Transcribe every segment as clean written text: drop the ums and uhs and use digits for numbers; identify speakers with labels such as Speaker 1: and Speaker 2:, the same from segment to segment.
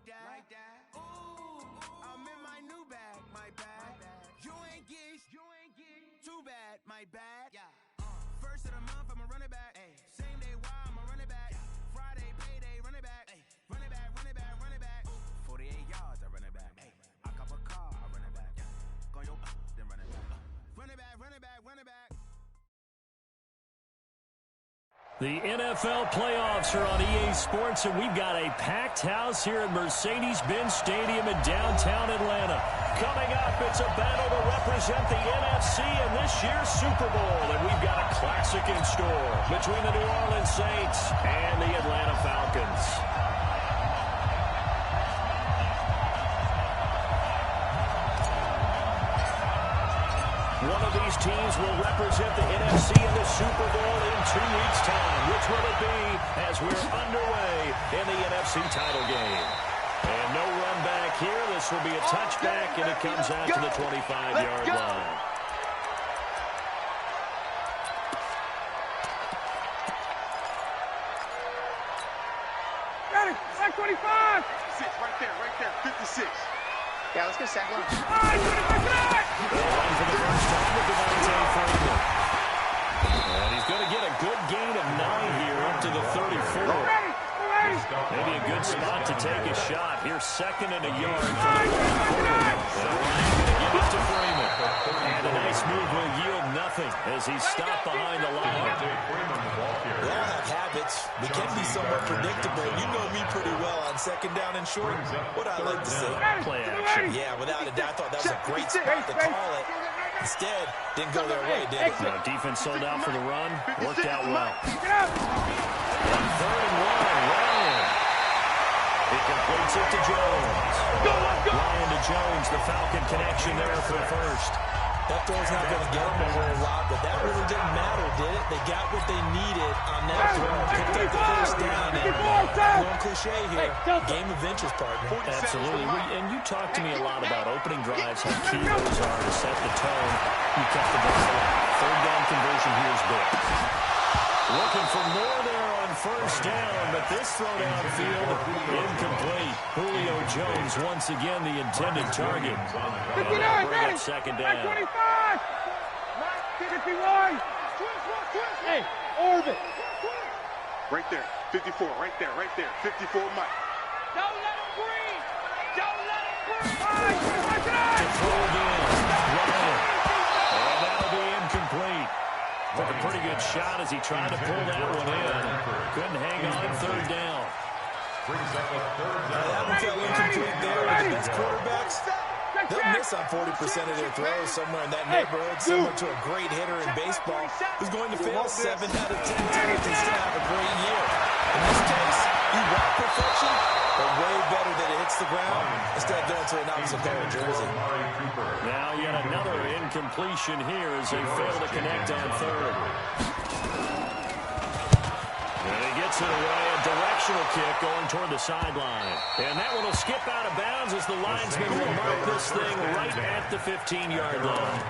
Speaker 1: like that. Ooh, I'm in my new bag, my bad. You ain't get too bad, my bad. Yeah. First of the month, I'ma run it back. Same day, why I'ma run it back. Friday, payday, run it back. Run it back, run it back, run it back. 48 yards, I run it back. I cop a car, I run it back. Go yo, then run it back. Run it back, run it back, run it back.
Speaker 2: The NFL playoffs are on EA Sports, and we've got a packed house here at Mercedes-Benz Stadium in downtown Atlanta. Coming up, it's a battle to represent the NFC in this year's Super Bowl, and we've got a classic in store between the New Orleans Saints and the Atlanta Falcons. One of these teams will represent the NFC in the Super Bowl in 2 weeks' time. Which will it be as we're underway in the NFC title game? And no run back here. This will be a touchback, and it comes out to the 25-yard line.
Speaker 3: Got it. Back 25.
Speaker 4: 6, right there, 56.
Speaker 5: Yeah, let's go second.
Speaker 2: Run for the first time with Devontae Freeman. And he's going to get a good gain of 9 here up to the 34. Maybe a good spot to take a shot. Here's second and a yard for the fourth quarter. And Ryan's going to give it to Freeman. And a nice move will yield nothing as he's stopped behind the line.
Speaker 6: We all have habits. We can be somewhat predictable. You know me pretty well on second down and short. What I like to say.
Speaker 2: Play action.
Speaker 6: Yeah, without a doubt, I thought that was a great spot to call it. Instead, didn't go their way, did it?
Speaker 2: No, defense sold out for the run. Worked out well. On 3rd and 1, Ryan. He completes it to Jones. Ryan to Jones, the Falcon connection there for first.
Speaker 6: That throw's not going to get them a whole lot, but that really didn't matter, did it? They got what they needed on that throw. Picked up the first down, and one cliche here, game of inches, partner.
Speaker 2: Absolutely. And you talk to me a lot about opening drives, how key those are to set the tone. You kept the ball alive. 3rd down conversion here is big. Looking for more there on first down, but this throw downfield incomplete. Julio Jones once again the intended target.
Speaker 3: 59,
Speaker 2: bring up second down.
Speaker 3: 25. 51. Hey, orbit.
Speaker 4: Right there, 54, right there, 54, Mike.
Speaker 3: Don't let him breathe. Don't let him breathe.
Speaker 2: To throw again. Ryan. And that'll be incomplete. Took a pretty good shot as he tried to pull that one in. Couldn't hang on 3rd down.
Speaker 6: That one fell incomplete there with the best quarterbacks. They'll miss on 40% of their throws somewhere in that neighborhood, similar to a great hitter in baseball who's going to fail 7 out of 10 times and still have a great year. In this case, you want perfection, but way better that it hits the ground instead of going to an opposite color jersey.
Speaker 2: Now yet another incompletion here as they fail to connect on 3rd. And he gets it away, a directional kick going toward the sideline. And that one will skip out of bounds as the linesman will mark this thing right at the 15-yard line.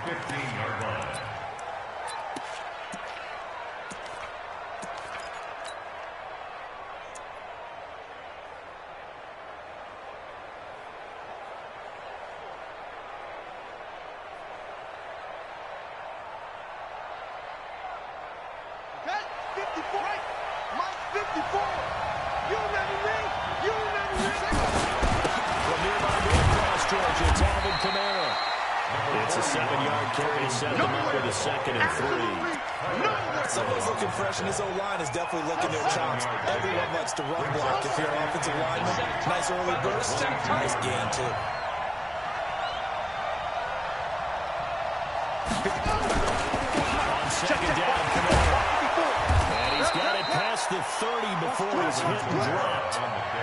Speaker 2: It's a 7-yard carry to set them up with a 2nd and 3.
Speaker 6: Someone's looking fresh, and this O-line is definitely licking their chops. Everyone likes to run block if you're an offensive lineman. Nice early burst, nice gain, too.
Speaker 2: On 2nd down, Kamara. And he's got it past the 30 before he's hit and dropped.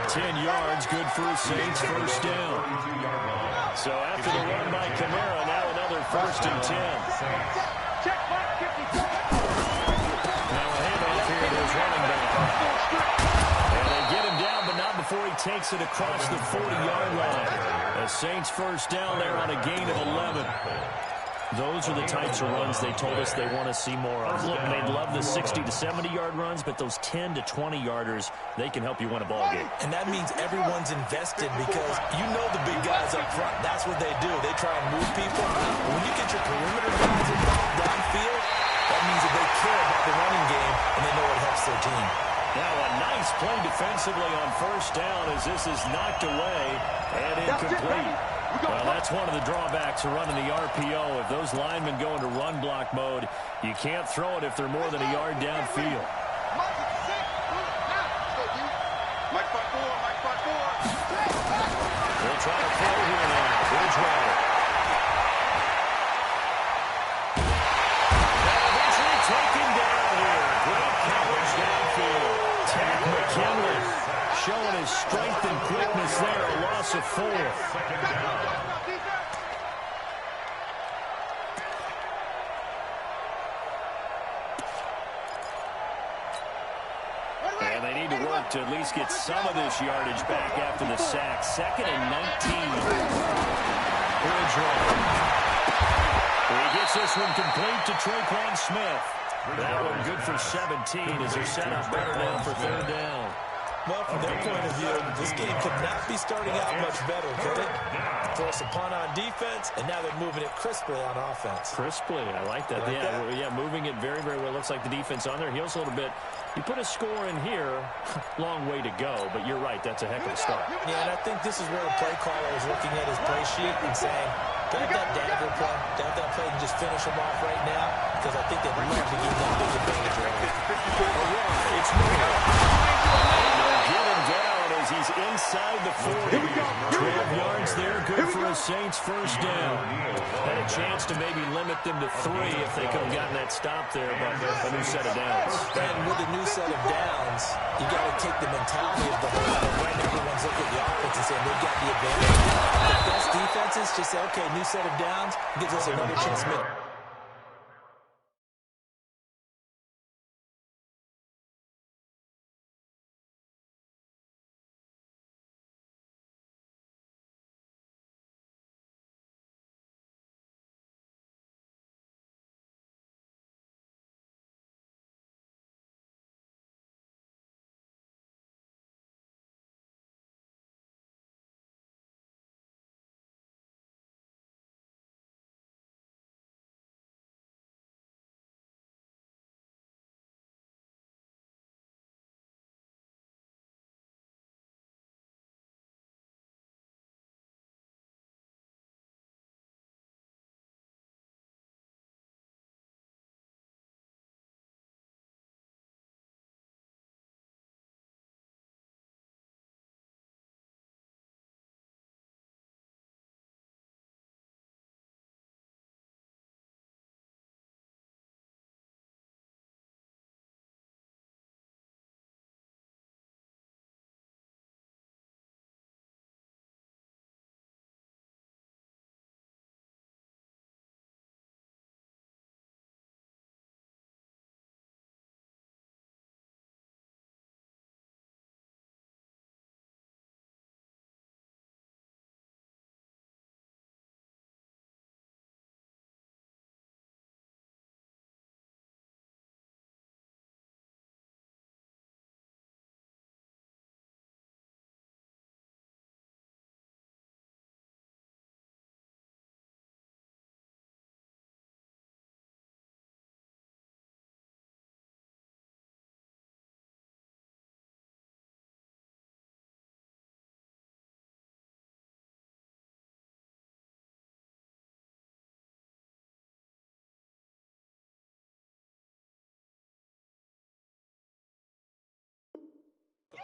Speaker 2: 10 yards, good for the Saints, first down. So after the run by Kamara, now another 1st and 10. Now a handoff here to his running back. And they get him down, but not before he takes it across the 40-yard line. The Saints first down there on a gain of 11. Those are the types of runs they told us they want to see more of. Look, they'd love the 60 to 70-yard runs, but those 10 to 20-yarders, they can help you win a ball game.
Speaker 6: And that means everyone's invested because you know the big guys up front. That's what they do. They try and move people. But when you get your perimeter guys involved downfield, that means that they care about the running game and they know it helps their team.
Speaker 2: Now a nice play defensively on first down as this is knocked away and incomplete. Well, that's one of the drawbacks of running the RPO. If those linemen go into run block mode, you can't throw it if they're more than a yard downfield.
Speaker 4: Mike front four, Mike front four.
Speaker 2: They'll try to play here now. Bridgewater. Now eventually taken down here. Great coverage downfield. Tack McKinley showing his strength and quickness there. A loss of 4. And they need to work to at least get some of this yardage back after the sack. 2nd and 19. Bridgewater. He gets this one complete to Traquan Smith. That one good for 17 as they're set up better now for 3rd down.
Speaker 6: Well, from their point of view, this game could not be starting out much better, could it? Force a punt on defense, and now they're moving it crisply on offense.
Speaker 2: Crisply, I like that. Yeah, moving it very, very well. Looks like the defense on their heels a little bit. You put a score in here, long way to go, but you're right, that's a heck of a start.
Speaker 6: Yeah, and I think this is where the play caller is looking at his play sheet and saying, grab that dagger play, grab that play and just finish him off right now, because I think they'd love to give them a big advantage early.
Speaker 2: It's Miller. Get him down as he's inside the 40. 12 yards there, good for a Saints first down. Had a chance to maybe limit them to 3 if they could have gotten that stop there, but a new set of downs.
Speaker 6: And with a new set of downs, you got to take the mentality of the whole when everyone's looking at the offense and saying they've got the advantage. The best defenses just say, okay, new set of downs, gives us another chance to make.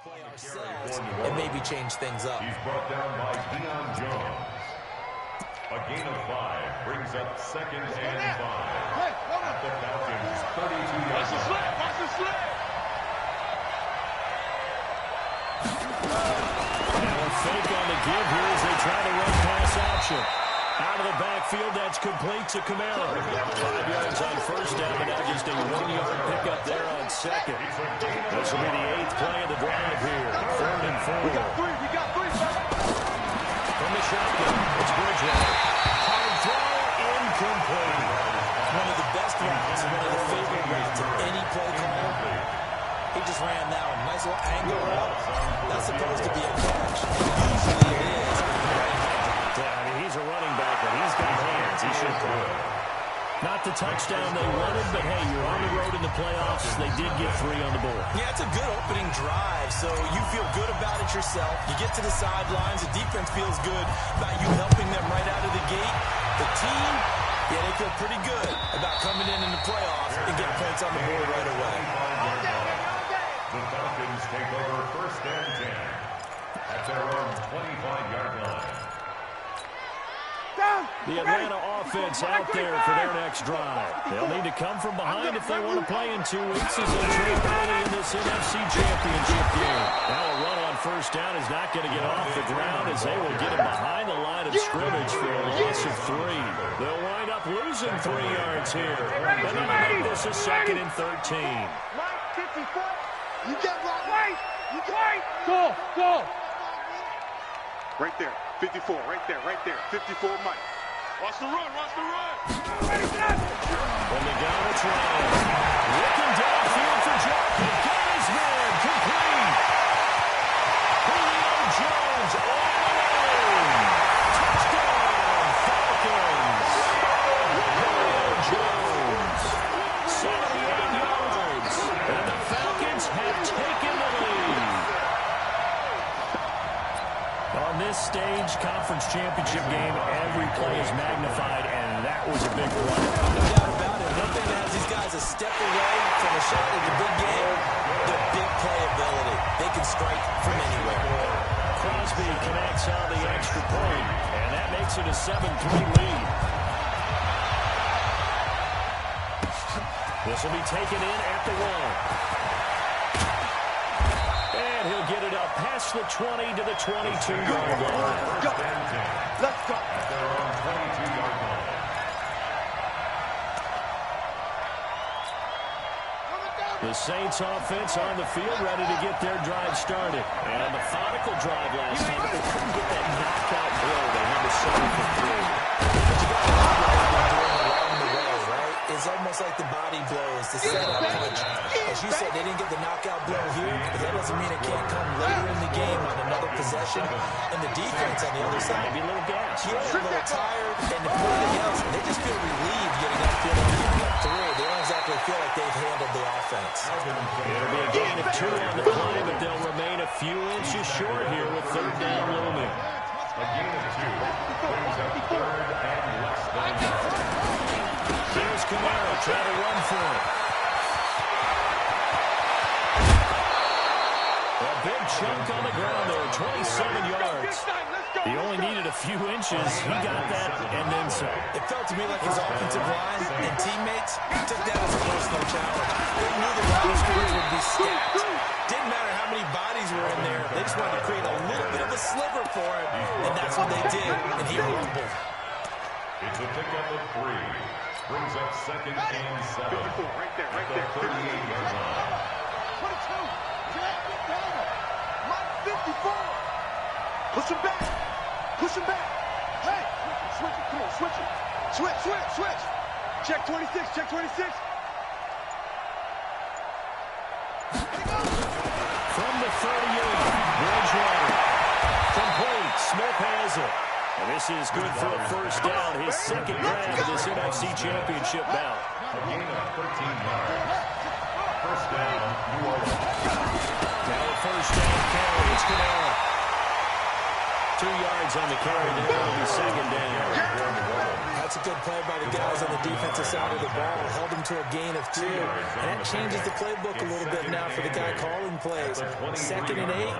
Speaker 6: Play ourselves and maybe change things up.
Speaker 7: He's brought down by Deion Jones. A gain of 5 brings up 2nd and 5. At the Falcons' 32-yard line.
Speaker 3: Watch the slip!
Speaker 2: Now a fake on the give here as they try to run pass option. Out of the backfield, that's complete to Camaro. 5 yards on first down, but now just a 1-yard pickup there on 2nd. This will be the 8th play of the drive here. 3rd and 4.
Speaker 3: We got three.
Speaker 2: From the shotgun, it's Bridgewater. Hard throw, incomplete.
Speaker 6: just ran that one. Nice little angle route. That's supposed to be a catch. Usually it is.
Speaker 2: Yeah, I mean, he's a running back, but he's got hands. He should throw it. Not the touchdown they wanted, but hey, you're on the road in the playoffs. They did get 3 on the board.
Speaker 6: Yeah, it's a good opening drive, so you feel good about it yourself. You get to the sidelines. The defense feels good about you helping them right out of the gate. The team, yeah, they feel pretty good about coming in the playoffs and getting points on the board right away.
Speaker 7: The Falcons take over 1st and 10 at their own 25-yard line.
Speaker 2: The Atlanta offense out there for their next drive. They'll need to come from behind if they want to play in 2 weeks as they trip early in this NFC Championship game. Now a run on 1st down is not going to get off the ground as they will get him behind the line of scrimmage for a loss of 3. They'll wind up losing 3 yards here. And they'll make this a 2nd and 13.
Speaker 3: You get right. You get right. Go.
Speaker 4: Right there. 54, right there. 54, Mike. Watch the run.
Speaker 2: From the gun, it's Ryan. Looking downfield for Jones. Got his man. Complete. Julio Jones all alone. Touchdown, Falcons. Julio Jones. 78 yards. And the Falcons have taken the lead. On this stage, conference championship game, every play is magnified, and that was a big one.
Speaker 6: No doubt about it. One thing that has these guys a step away from a shot at the big game, their big playability. They can strike from anywhere.
Speaker 2: Crosby connects on the extra point, and that makes it a 7-3 lead. This will be taken in at the 1. And he'll get it up past the 20 to the 22-yard line.
Speaker 3: Let's go.
Speaker 7: At their own 22-yard line.
Speaker 2: The Saints offense on the field ready to get their drive started. And a methodical drive last time, but they couldn't get that knockout blow. They had to settle for 3.
Speaker 6: It's almost like the body blows, the setup punch. As you said, they didn't get the knockout blow here, but that doesn't mean it can't come later in the game on another possession. And the defense on the other side,
Speaker 2: Maybe a little gas.
Speaker 6: yeah, a little tired, and if nothing else, they just feel relieved getting upfield and getting up through. They don't exactly feel like they've handled the offense.
Speaker 2: It'll be a gain of 2 on the play, but they'll remain a few inches short here with 3rd down looming.
Speaker 7: A gain of 2 brings up 3rd and less than 1.
Speaker 2: Here's Kamara trying to run for it. A big chunk on the ground there, 27 yards. He only needed a few inches. He got that and then some.
Speaker 6: It felt to me like his offensive line and teammates took that as a personal challenge. They knew the rosters would be stacked. Didn't matter how many bodies were in there. They just wanted to create a little bit of a sliver for him, and that's what they did, and he rumbled.
Speaker 7: It's a pickup of 3. Brings up 2nd and 7.
Speaker 4: 54, right there.
Speaker 7: At the 38-yard line.
Speaker 3: 22. Mike 54. Push him back. Hey, switch it. Come on, switch it. Switch. Check 26.
Speaker 2: From the 38, Bridgewater. Complete. Smith has it. And this is good for a 1st down. His 2nd grab of this NFC Championship bout.
Speaker 7: A gain of 13 yards. 1st down, New Orleans.
Speaker 2: Now a 1st down carry. It's Kamara. 2 yards on the carry. Then it'll be 2nd down.
Speaker 6: That's a good play by the guys on the defensive side of the ball. Held them to a gain of 2. And that changes the playbook a little bit now for the guy calling plays. 2nd and 8.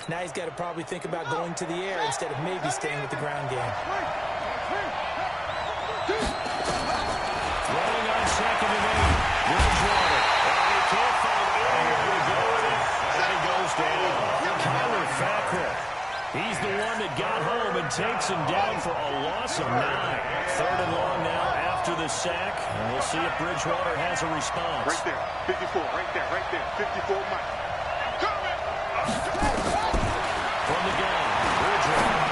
Speaker 6: Now he's got to probably think about going to the air instead of maybe staying with the ground game.
Speaker 2: Running on 2nd and 8. Bridgewater. He can't find anywhere to go with it. And he goes down. Kyler Fackrell. He's the one that got home and takes him down for a loss of 9. 3rd and long now after the sack. And we'll see if Bridgewater has a response.
Speaker 4: Right there. 54, right there. 54, Mike.
Speaker 2: From the gun, Bridgewater.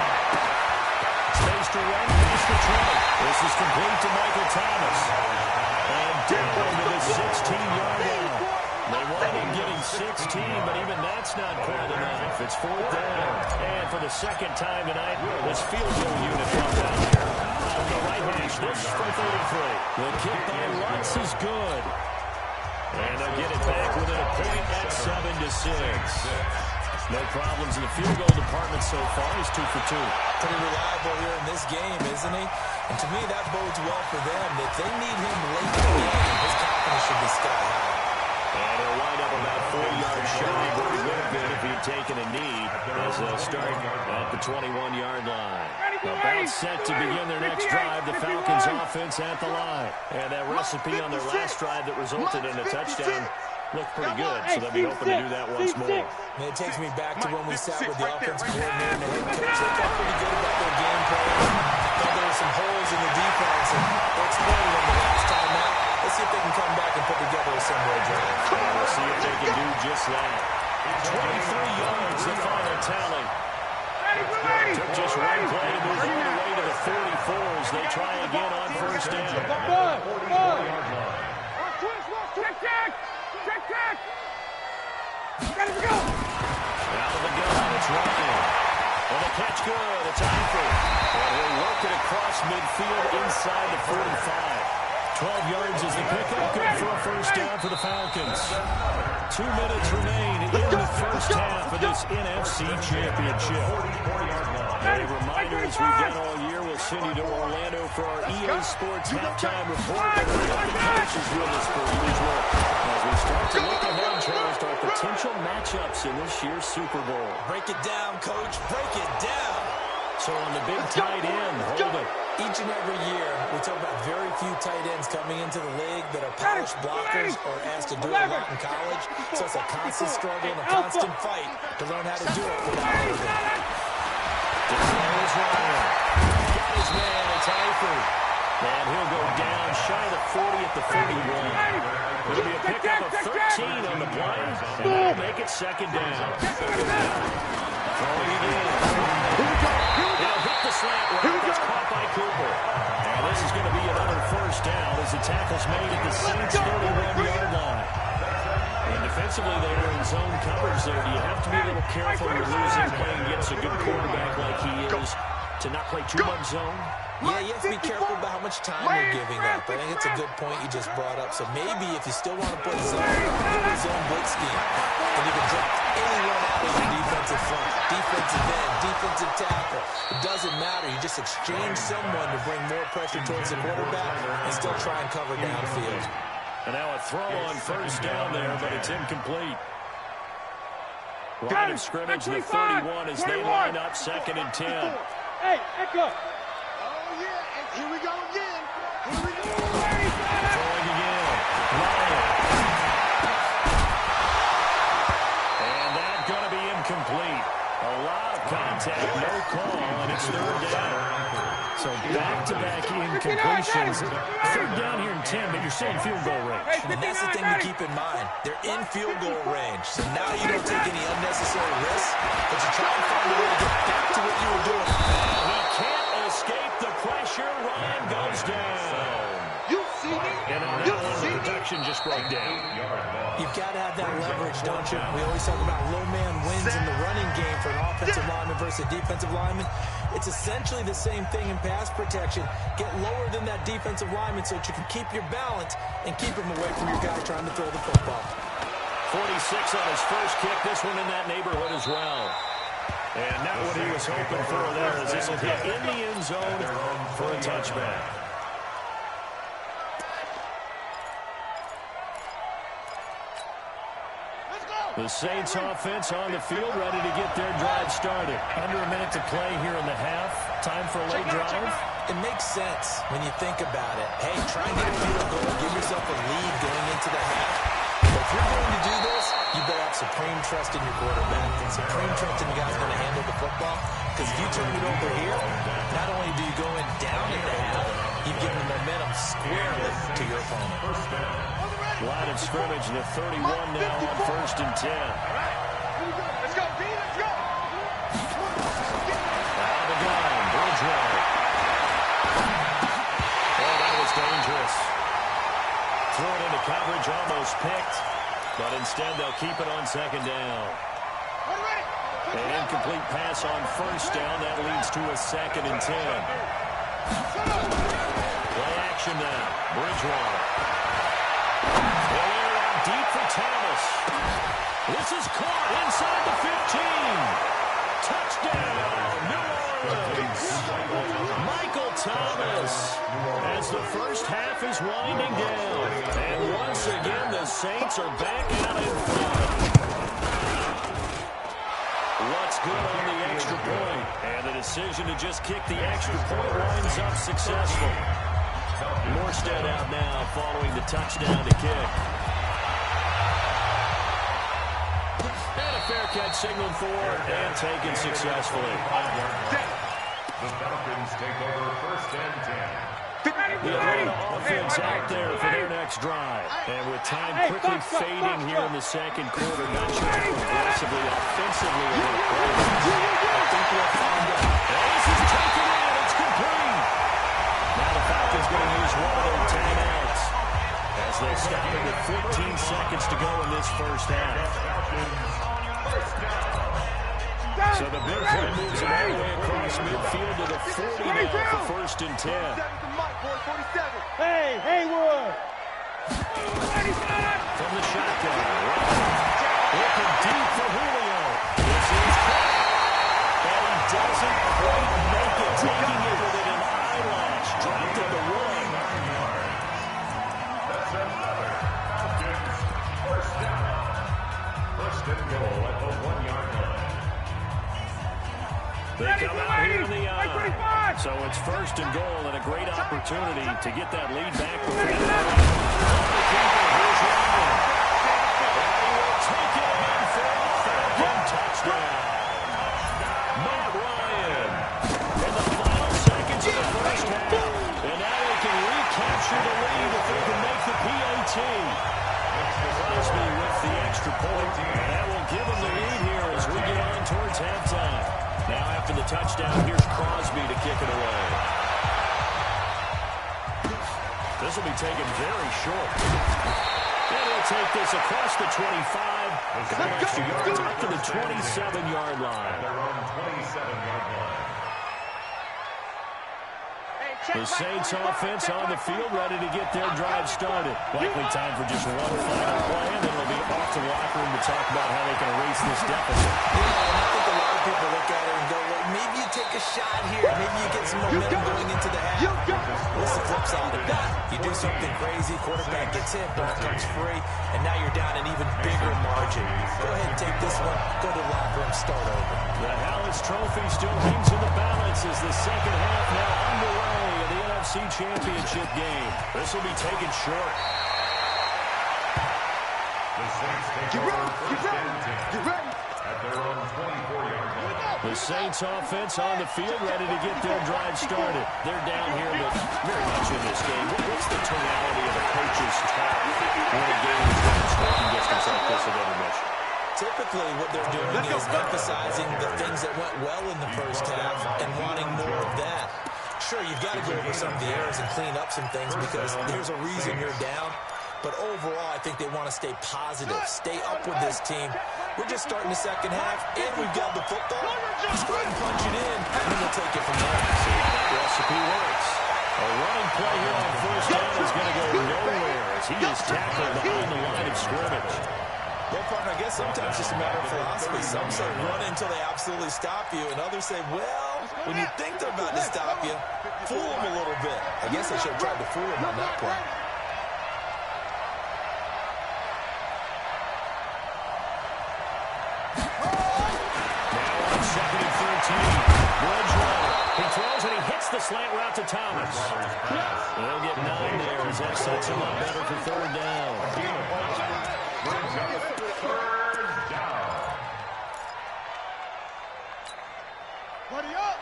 Speaker 2: Space to run, pass to Trey. This is complete to Michael Thomas. And down to the 16-yard line. They wind up getting 16, but even that's not quite enough. It's fourth down. And for the second time tonight, this field goal unit comes out here. On the right hash, this for 33. The kick by Lutz is good. And they'll get it back within a point at 7-6. No problems in the field goal department so far. He's 2 for 2.
Speaker 6: Pretty reliable here in this game, isn't he? And to me, that bodes well for them. If they need him late in the game, his confidence should be sky high.
Speaker 2: And he'll wind up about 4 yards shy of where he would have been if he'd taken a knee as they'll start at the 21-yard line. About set to begin their next drive, the Falcons offense at the line. And that recipe on their last drive that resulted in a touchdown looked pretty good, so they'll be hoping to do that once more.
Speaker 6: And it takes me back to when we sat with the offensive coordinator and the head coach. They felt pretty good about their game plan. Thought there were some holes in the defense, and they exploited them the last time out. Let's see if they can come back and put together a similar drive.
Speaker 2: And we'll see if they can do just that. 23 yards, the final tally. Took just one play to move all the way to the 44 as they try again on first down.
Speaker 1: Ready to go!
Speaker 2: Out of the gun, it's Ryan. And the catch good, it's Eifert. And he'll work it across midfield inside the 45. 12 yards is the pickup, good for a first down for the Falcons. 2 minutes remain in the first half of this NFC Championship. A reminder, as we've done all year, we'll send you to Orlando for our EA Sports halftime report. But we've got the coaches with us per usual as we start to look ahead, Charles, to our potential matchups in this year's Super Bowl.
Speaker 6: Break it down, Coach. Break it down.
Speaker 2: So on the big tight end, hold it.
Speaker 6: Each and every year, we talk about very few tight ends coming into the league that are polished blockers or asked to do it a lot in college. So it's a constant struggle and a constant fight to learn how to do it without holding.
Speaker 2: There's Ryan. Got his man, it's Eifert. And he'll go down shy of the 40 at the 41. It'll be a pickup of 13 on the play, and that'll make it second down. Throwing it in. He'll hit the slant route. That's caught by Cooper. And this is going to be another first down as the tackle's made at the Saints' 31-yard line. And defensively, they were in zone coverage there. Do you have to be a little careful when you're losing playing against a good quarterback like he is to not play too much zone?
Speaker 6: Yeah, you have to be careful about how much time you're giving up. I think it's a good point you just brought up. So maybe if you still want to put zone, put a zone blitz scheme, and you can drop anyone out of your defensive front, defensive end, defensive tackle. It doesn't matter. You just exchange someone to bring more pressure towards the quarterback and still try and cover downfield.
Speaker 2: And now a throw on first down there, but it's incomplete. Line of scrimmage, the 31 as they line up 2nd and 10.
Speaker 3: Hey, Echo. Oh, yeah. And here we go again. Here we go.
Speaker 2: Throwing again. Ryan. And that's going to be incomplete. A lot of contact, no call, and it's 3rd down. So back-to-back incompletions. 3rd down here in 10, but you're saying field goal range.
Speaker 6: And that's the thing to keep in mind. They're in field goal range. So now you don't take any unnecessary risks, but you try and find a way to get back to what you were doing.
Speaker 2: He can't escape the pressure. Ryan goes down.
Speaker 3: You see me?
Speaker 2: And on that one, the protection just broke down.
Speaker 6: You've got to have that leverage, don't you? We always talk about low man wins in the running game for an offensive lineman versus a defensive lineman. It's essentially the same thing in pass protection. Get lower than that defensive lineman so that you can keep your balance and keep him away from your guy trying to throw the football.
Speaker 2: 46 on his first kick. This one in that neighborhood as well. And not what he was hoping for there as this will hit in the end zone for a touchback. The Saints offense on the field, ready to get their drive started. Under a minute to play here in the half. Time for a late drive.
Speaker 6: It makes sense when you think about it. Hey, try and get a field goal. Give yourself a lead going into the half. But if you're going to do this, you better have supreme trust in your quarterback and supreme trust in the guy's going to handle the football. Because if you turn it over here, not only do you go in down in the half, you've given the momentum squarely to your opponent.
Speaker 2: Line of scrimmage, the 31 now on 1st and 10.
Speaker 3: Let's go, B, let's go.
Speaker 2: Out of the gun, Bridgewater. Oh, that was dangerous. Throw it into coverage, almost picked. But instead, they'll keep it on second down. An incomplete pass on first down. That leads to a 2nd and 10. Play action now. Bridgewater. They'll air it out deep for Thomas. This is caught inside the 15. Touchdown, New Orleans. Michael Thomas as the first half is winding down. And once again, the Saints are back out in front. What's good on the extra point? And the decision to just kick the extra point winds up successful. Morstead out now following the touchdown to kick. And a fair catch signaled for and taken successfully.
Speaker 7: The Falcons take over 1st and 10.
Speaker 2: The Atlanta offense out there for their next drive. And with time quickly fading here in the second quarter, not sure how aggressively, offensively they're going to play. I think we'll find out. This is taken in. It's complete. Now the Falcons going to use one of their timeouts as they stop it with 14 seconds to go in this first half. So the big play moves him all the way across midfield to the 40 now for 1st and 10.
Speaker 3: Hey, Haywood!
Speaker 2: From the shotgun. Looking deep for Julio. This is and he doesn't quite make it. Taking it within an eyelash. Dropped at the 1.
Speaker 7: That's another Falcons first down. 1st and goal at the 1-yard line.
Speaker 2: They come out here in the eye. So it's 1st and goal and a great opportunity to get that lead back. Here's Ryan. He will take it in for a Falcon touchdown. Matt Ryan in the final seconds of the first half. And now they can recapture the lead if they can make the PAT. Crosby with the extra point. And that will give them the lead here as we get on towards halftime. Now after the touchdown, here's Crosby to kick it away. This will be taken very short. And he'll take this across the 25. Got extra yards up to the 27-yard line.
Speaker 7: They're on 27-yard line.
Speaker 2: The Saints offense on the field ready to get their drive started. Likely time for just one final play, and then it'll be off to the locker room to talk about how they can erase this deficit.
Speaker 6: Yeah, and I think a lot of people look at it and go, well, maybe you take a shot here. Maybe you get some momentum going into the half. What's the flip side of that? You do something crazy, quarterback gets hit, ball comes free, and now you're down an even bigger margin. Go ahead and take this one, go to the locker room, start over.
Speaker 2: The Hallis Trophy still hangs in the balance as the second half now underway of the NFC Championship game. This will be taken short.
Speaker 7: The Saints take over 1st and 10. At their own 24-yard line.
Speaker 2: The Saints offense on the field ready to get their drive started. They're down here, but very much in this game. What's the tonality of a coach's talk when a game is going striking distance like this at intermission?
Speaker 6: Typically, what they're doing is emphasizing the things that went well in the first half and wanting more of that. Sure, you've got to go over some of the errors and clean up some things because there's a reason you're down. But overall, I think they want to stay positive, stay up with this team. We're just starting the second half, and we've got the football. Just go ahead and punch it in, and then we'll take it from there.
Speaker 2: See how that recipe works. A running play here on first down is going to go nowhere as he is tackled behind the line of scrimmage.
Speaker 6: Well, partner, I guess sometimes it's just a matter of philosophy. Some say run until they absolutely stop you, and others say, well, when you think they're about to stop you, fool them a little bit. I guess they should have tried to fool them on that play.
Speaker 2: He throws and he hits the slant route to Thomas. They'll get 9 there as that sets him up better for 3rd down.
Speaker 7: Brings up 3rd down.
Speaker 3: Buddy up!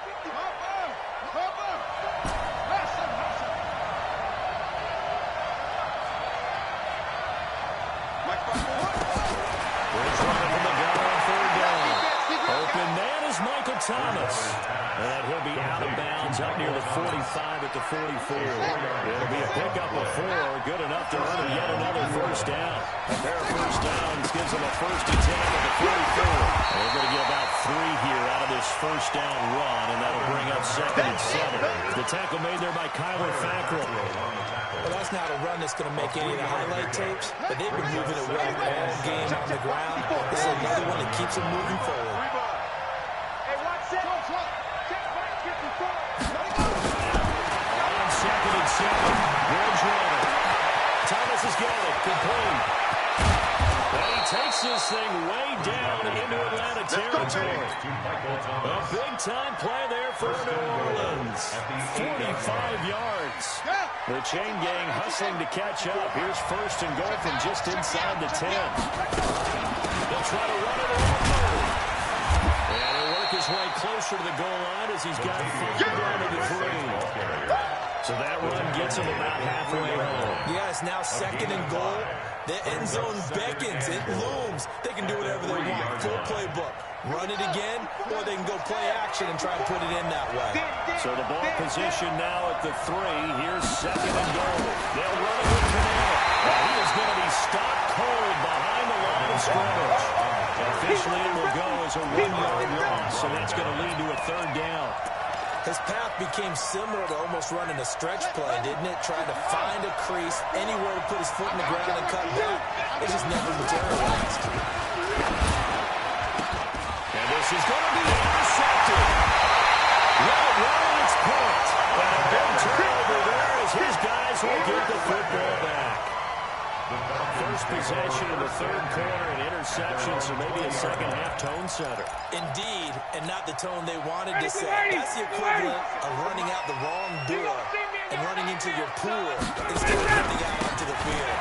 Speaker 2: Bridgewater from the gun on 3rd down. Open man is is Michael Thomas. And he'll be out of bounds up near the 45 at the 44. It'll be a pickup of 4, good enough to earn yet another first down. A pair of first downs gives them a 1st and 10 at the 44. They're going to get about 3 here out of this first down run, and that'll bring up 2nd and 7. The tackle made there by Kyler Fackrell.
Speaker 6: Well, that's not a run that's going to make any of the highlight tapes, but they've been moving it well all game on the ground. This is another one that keeps them moving forward.
Speaker 3: Hey, watch that. Check back 54.
Speaker 2: On 2nd and 7, Ridge running. Thomas has got it, complete. And he takes this thing way down into Atlanta territory. A big-time play there for New Orleans. 45 yards. The chain gang hustling to catch up. Here's 1st and goal from just inside the 10. They'll try to run it over. And he'll work his way closer to the goal line as he's got 5 down to the 3. So that run gets him about halfway home.
Speaker 6: Yeah, it's now 2nd and goal. The end zone beckons. It looms. They can do whatever they want. Full playbook. Run it again, or they can go play action and try to put it in that way.
Speaker 2: So the ball position now at the 3. Here's 2nd and goal. They'll run it with Canelo. He is going to be stopped cold behind the line of scrimmage. Officially, it will go as a 1-yard loss, so that's going to lead to a 3rd down.
Speaker 6: His path became similar to almost running a stretch play, didn't it? Trying to find a crease, anywhere to put his foot in the ground and cut back. It just never materialized.
Speaker 2: And this is going to be intercepted. Well, running its point. And a big turnover there as his guys will get the football back. First possession in the 3rd quarter, an interception, so maybe a second-half tone setter.
Speaker 6: Indeed, and not the tone they wanted to set. That's the equivalent of running out the wrong door and running into your pool instead of running out onto the field.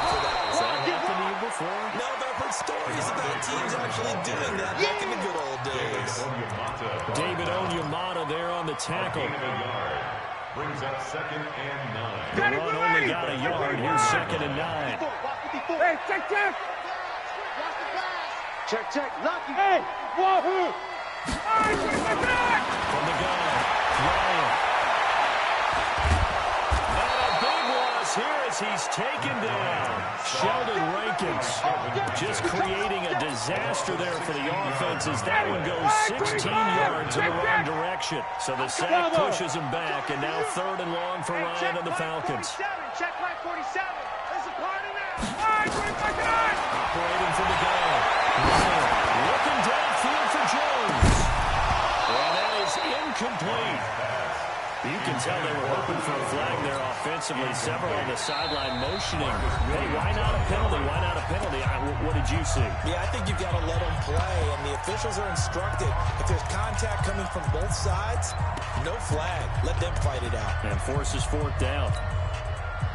Speaker 6: For that.
Speaker 2: Has that happened to you before?
Speaker 6: No, but I've heard stories about teams actually doing that back in the good old days.
Speaker 2: David Onyemata there on the tackle.
Speaker 7: Brings up 2nd and 9.
Speaker 2: The run only got a yard. Here's 2nd and 9.
Speaker 3: Hey, check. Check. Lucky. Hey, wahoo.
Speaker 2: From the gun, Ryan. And a big loss here as he's taken down. Sheldon Rankins just creating a disaster there for the offense as that one goes 16 yards in the wrong direction. So the sack pushes him back, and now 3rd and long for Ryan and the Falcons.
Speaker 3: Check right 47. There's a part of that.
Speaker 2: Operating from the gun. Ryan looking downfield for Jones. And that is incomplete. You can tell they were hoping for a flag there offensively. Several on the sideline motioning. Hey, why not a penalty? Why not a penalty? What did you see?
Speaker 6: Yeah, I think you've got to let them play, and the officials are instructed. If there's contact coming from both sides, no flag. Let them fight it out.
Speaker 2: And forces 4th down.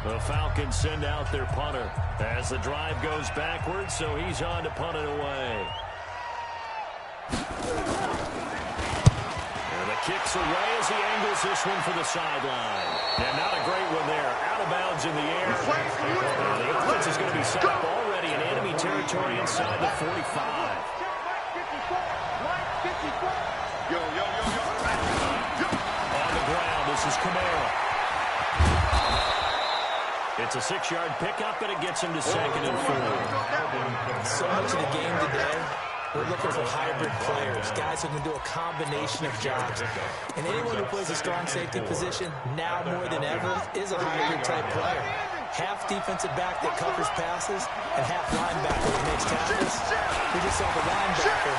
Speaker 2: The Falcons send out their punter as the drive goes backwards, so he's on to punt it away. And the kick's away as he angles this one for the sideline. And not a great one there. Out of bounds in the air. The offense is going to be set up already in enemy territory inside the 45.
Speaker 4: Yo.
Speaker 2: On the ground, this is Kamara. It's a 6-yard pickup, and it gets him to 2nd and 4.
Speaker 6: So much of the game today, we're looking for hybrid players, guys who can do a combination of jobs. And anyone who plays a strong safety position, now more than ever, is a hybrid-type player. Half defensive back that covers passes, and half linebacker that makes tackles. We just saw the linebacker.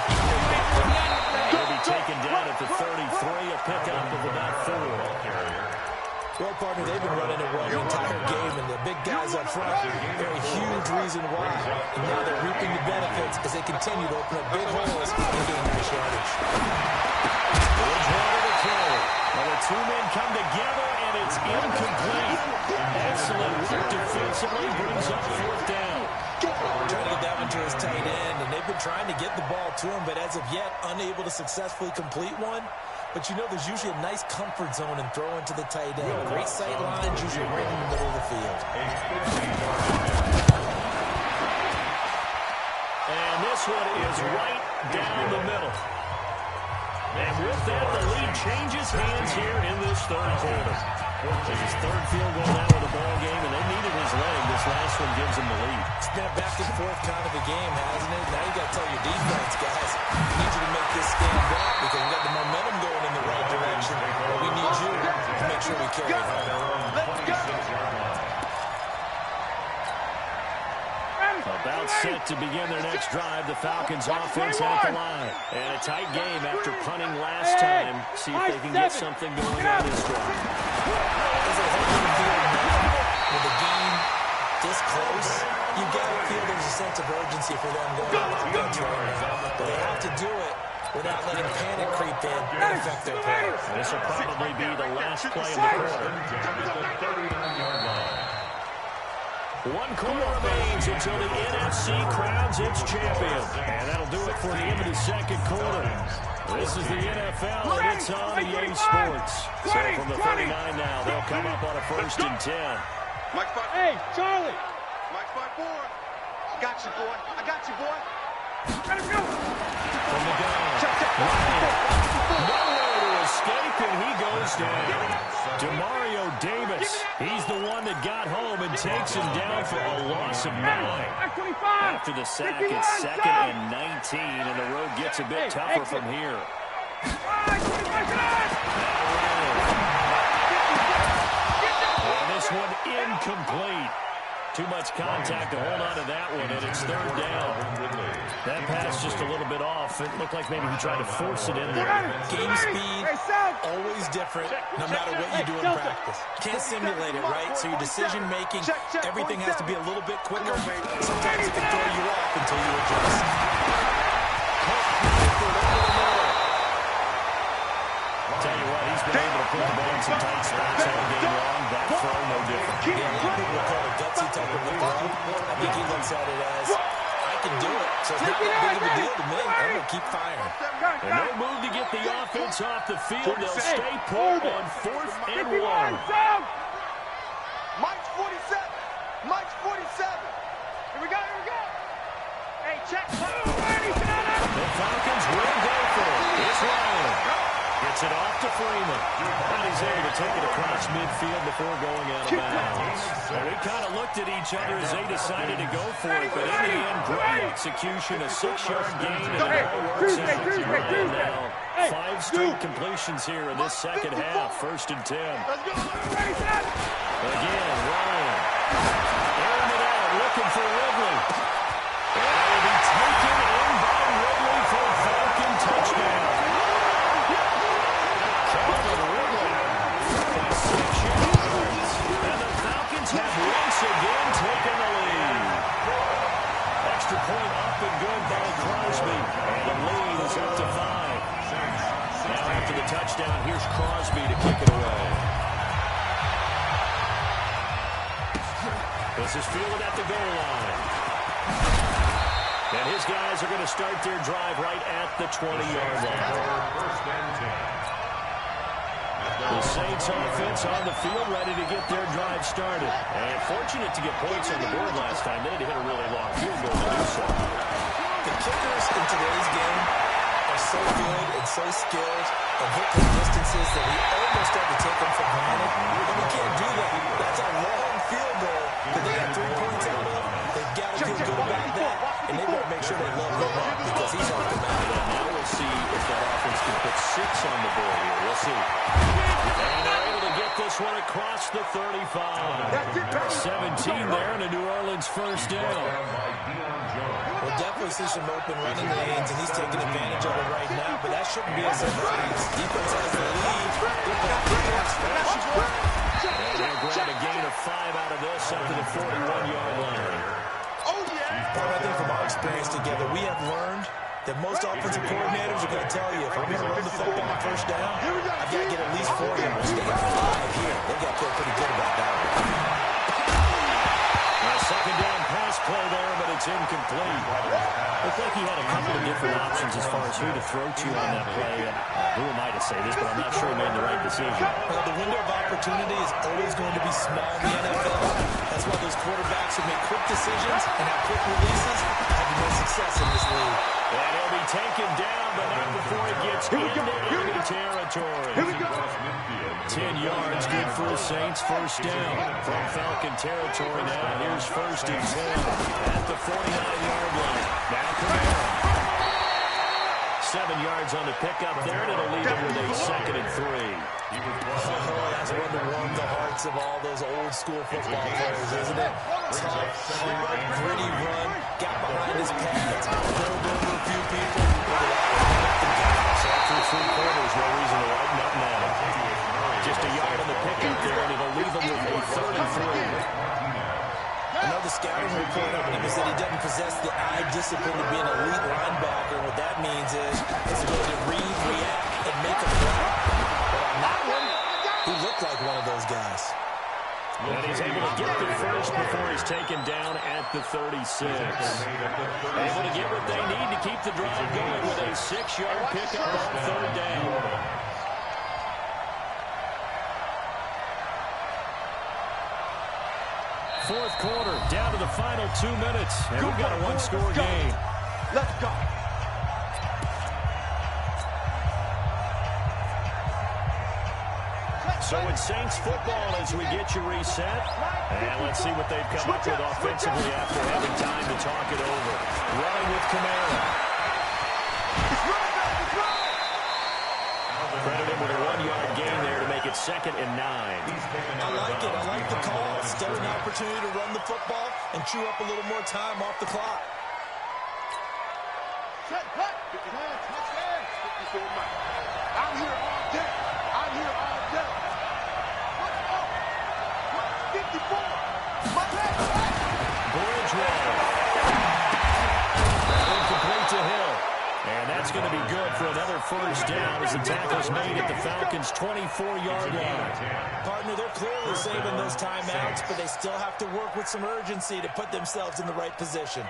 Speaker 2: He'll be taken down at the 33, a pickup of about 4.
Speaker 6: Well, partner, they've been running it well the entire game, and the big guys up front are a huge reason why. And now they're reaping the benefits as they continue to open up big holes and gain nice yardage.
Speaker 2: Bridgewater to carry. Well, the 2 men come together, and it's incomplete. Excellent work defensively, brings up 4th down.
Speaker 6: Trying to get that one to his tight end, and they've been trying to get the ball to him, but as of yet, unable to successfully complete one. But you know there's usually a nice comfort zone in throwing to the tight end. Great sight lines, usually right in the middle of the field.
Speaker 2: And this one is right down the middle. And with that, the lead changes hands here in this third quarter. It's his third field goal now in the ball game, and they needed his leg. This last one gives him the lead.
Speaker 6: It's been a back-and-forth kind of a game, hasn't it? Now you got to tell your defense, guys, we need you to make this stand up because we got the momentum going in the right direction. We need you to make sure we carry it home.
Speaker 2: About set to begin their next drive. The Falcons offense at the line. And a tight game after punting last time. See if they can get something going on this drive.
Speaker 6: With the game this close, you got to feel there's a sense of urgency for them going on offense right now. But they have to do it without letting panic creep in and affect their play.
Speaker 2: This will probably be the last play of the quarter. 1 quarter remains until the NFC crowns its champion. And that'll do it for the end of the second quarter. This is the NFL, and it's on EA Sports. So from the 39 now, they'll come up on a 1st and 10.
Speaker 3: Mike,
Speaker 8: hey, Charlie.
Speaker 3: Mike, 5-4. I got you, boy. I got you, boy.
Speaker 8: Let him go.
Speaker 2: From the gun. Nowhere to escape, and he goes down. Demario Davis, he's the one that got home and takes him down for a loss of 9. After the sack, it's 2nd and 19, and the road gets a bit tougher from here. And this one incomplete. Too much contact to hold on to that one, and it's 3rd down. That pass just a little bit off. It looked like maybe he tried to force it in there.
Speaker 6: Game speed, always different, no matter what you do in practice. Can't simulate it, right? So your decision-making, everything has to be a little bit quicker. Sometimes it can throw you off until you adjust.
Speaker 2: Tell you what, he's been able to put the ball in some tight spots all game long. That throw, no different.
Speaker 6: Yeah, a lot of people call it gutsy type of a throw. I think he looks at it as, I can do it. So it's not that big of a deal to me. I'm going to keep firing.
Speaker 2: And no move to get the offense off the field. They'll stay put on 4th and 1.
Speaker 3: Mike's 47. Mike's 47. Here we go, here we go. Hey, check.
Speaker 2: The Falcons will go for it. It's Ryan. Gets it off to Freeman. And he's able to take it across midfield before going out of bounds. And we kind of looked at each other as they decided to go for it. But in the end, great execution, a 6-yard gain, and it all works out. Ryan now 5 straight completions here in this second half. 1st and 10. Again, Ryan. Airing it out, looking for Ridley. And it will be taken in by Ridley for a Falcon touchdown. And the Falcons have once again taken the lead. Extra point up and good by Crosby. And the lead is up to 5. Now after the touchdown, here's Crosby to kick it away. This is fielded at the goal line. And his guys are going to start their drive right at the 20-yard line. The Saints offense on the field, ready to get their drive started. And fortunate to get points on the board last time. They had to hit a really long field goal to do so.
Speaker 6: The kickers in today's game are so good and so skilled and hit the distances that we almost have to take them for granted. And we can't do that. That's a long field goal that they got 3 points out of. They've got to feel good about that. And they better make sure they load him up because he's off the mound.
Speaker 2: And now we'll see if that offense can put 6 on the board here. We'll see. And they're able to get this one across the 35. 17 there and a New Orleans 1st down.
Speaker 6: We'll definitely see some open running lanes, and he's taking advantage of it right now, but that shouldn't be a surprise. Defense has the lead.
Speaker 2: And they'll grab a gain of 5 out of this up to the 41-yard line.
Speaker 6: But I think from our experience together, we have learned that most offensive coordinators are going to tell you, if I'm going to run the football on 1st down, I've got to get at least 4 yards. They got 5 here. They've got to feel pretty good about that one.
Speaker 2: A 2nd down pass play there, but it's incomplete. Looked like he had a couple of different options as far as who to throw to on that play. And who am I to say this, but I'm not sure he made the right decision.
Speaker 6: Well, the window of opportunity is always going to be small in the NFL. That's why those quarterbacks who make quick decisions and have quick releases have the most success in this league.
Speaker 2: And he'll be taken down, but not before he gets into enemy territory. 10 yards, good for the Saints. First down from Falcon territory now. Here's 1st and 10 at the 49-yard line. Now Kamara. 7 yards on the pickup there, and it'll leave them with a 2nd and 3.
Speaker 6: That's one to warm the hearts of all those old-school football players, isn't it? Tough, hard, gritty run, got behind his pads, rolled over a few people.
Speaker 2: After 3 quarters, no reason to lighten up now. Just a yard on the pickup there, and it'll leave them with a 3rd and 3.
Speaker 6: Another scouting report on him is that he doesn't possess the eye discipline to be an elite linebacker. What that means is his ability to read, react, and make a play. But on that one, he looked like one of those guys.
Speaker 2: And he's able to get there first before he's taken down at the 36. Able to get what they need to keep the drive going with a 6-yard pickup on 3rd down. Fourth quarter, down to the final 2 minutes, and we've got a one-score game.
Speaker 3: Let's go.
Speaker 2: So it's Saints football as we get you reset. And let's see what they've come up with offensively after having time to talk it over. Running with Kamara. Credit him with a 1-yard gain there to make it 2nd and 9.
Speaker 6: I like it. I like the call. Still an opportunity to run the football and chew up a little more time off the clock.
Speaker 3: Set, cut. 54 miles. I'm here all day. I'm here all day. 54. My leg.
Speaker 2: Bridgewater. Incomplete to Hill. And that's going to be good for another 1st down as the tackle's made at the Falcons' 24-yard line.
Speaker 6: Partner, they're clearly saving those timeouts, but they still have to work with some urgency to put themselves in the right position.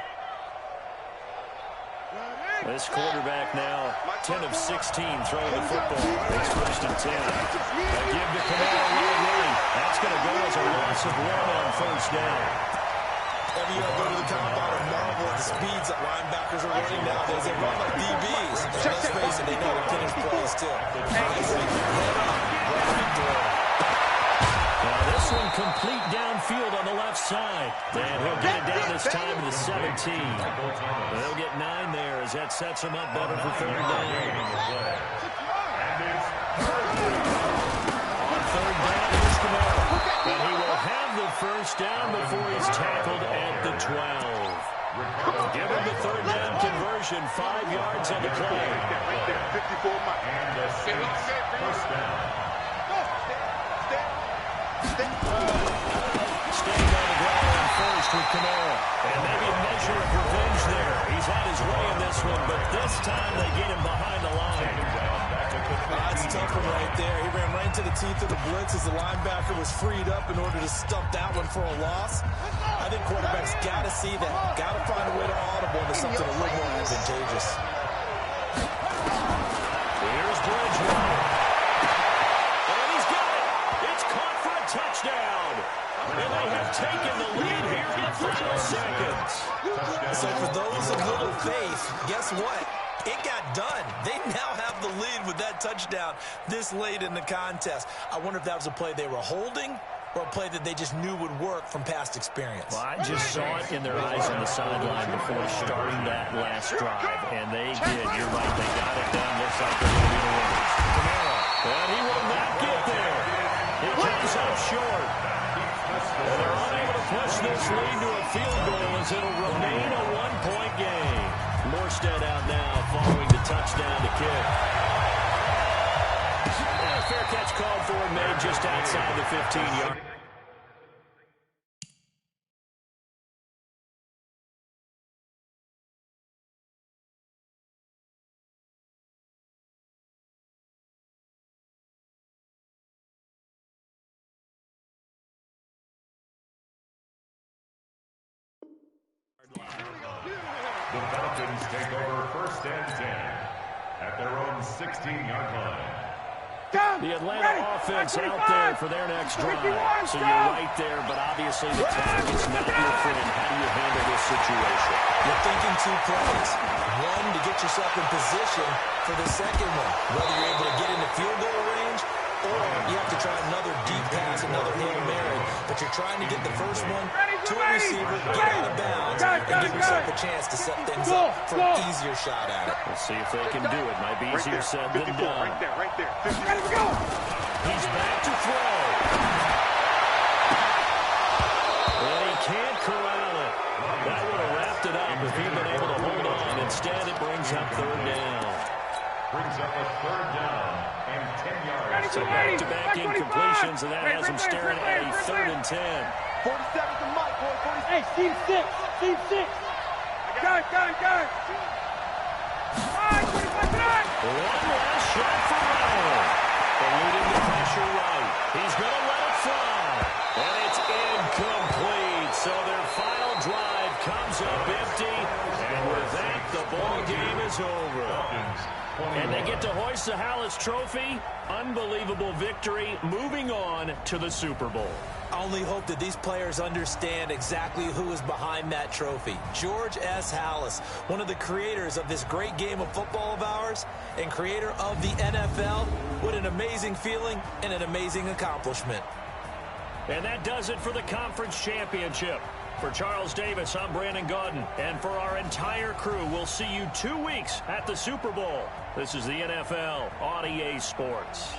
Speaker 2: This quarterback now 10 of 16 throwing the football. It's 1st and 10. They give to Kamara right. That's going to go as a loss of 1 on 1st down.
Speaker 6: Every year I go to the combine and marvel at the speeds that linebackers are running nowadays. They run like DBs. And let's face it, they know how to finish plays too.
Speaker 2: Now this one complete downfield on the left side. And he'll get it down this time to the 17. They'll get 9 there as that sets him up better for 3rd down. On 3rd down, here's Kamara. And he will have the 1st down before he's tackled at the 12. Give him the 3rd down conversion, 5 yards on the play.
Speaker 4: Right there, 54 miles.
Speaker 7: And the Saints' 1st down.
Speaker 2: Staying on the ground on 1st with Kamara. And maybe a measure of revenge there. He's had his way in this one, but this time they get him behind the line.
Speaker 6: That's a tough one right there. He ran right into the teeth of the blitz as the linebacker was freed up in order to stump that one for a loss. I think quarterbacks got to see that. Got to find a way to audible into something a little more advantageous.
Speaker 2: Here's Bridgewater. And he's got it. It's caught for a touchdown. And they have taken the lead here in the final seconds.
Speaker 6: So for those of little faith, guess what? It got done. They now have the lead with that touchdown this late in the contest. I wonder if that was a play they were holding or a play that they just knew would work from past experience.
Speaker 2: Well, I just saw it in their eyes on the sideline before starting that last drive, and they did. You're right. They got it done. Looks like they're going to be the winners. Kamara. And he will not get there. He comes up short. And they're unable to push this lead to a field goal as it'll remain a 1-point game. Morstead out now following the touchdown to kick. And a fair catch called for and made just outside the 15-yard.
Speaker 7: The Falcons take over 1st and 10 at their own 16-yard line.
Speaker 2: The Atlanta offense out there for their next drive. So you're right there, but obviously the clock is not your friend. How do you handle this situation?
Speaker 6: You're thinking 2 plays. 1 to get yourself in position for the second one, whether you're able to get into field goal range or you have to try another deep pass, another Hail Mary. But you're trying to get the first one to a receiver, get out of bounds, and give yourself a chance to set things up for an easier shot at it.
Speaker 2: We'll see if they can do it. Might be easier said than done.
Speaker 4: Right there.
Speaker 2: He's back to throw. And he can't corral it. That would have wrapped it up if he'd been able to hold on. Instead, it brings up third down.
Speaker 7: Brings up a third down and 10 yards.
Speaker 2: So back-to-back incompletions, and that has him staring at a 3rd and 10.
Speaker 3: 47 to Mike, boy. 47.
Speaker 8: Hey, team 6. Team 6. Got it.
Speaker 2: One last shot for Ryan. Eluding the pressure right. He's going to let it fly. And it's incomplete. So their final drive comes up empty. And with that, the ball game is over. And they get to hoist the Hallis Trophy. Unbelievable victory. Moving on to the Super Bowl.
Speaker 6: I only hope that these players understand exactly who is behind that trophy. George S. Hallis, one of the creators of this great game of football of ours and creator of the NFL. What an amazing feeling and an amazing accomplishment.
Speaker 2: And that does it for the conference championship. For Charles Davis, I'm Brandon Gaudin. And for our entire crew, we'll see you 2 weeks at the Super Bowl. This is the NFL on EA Sports.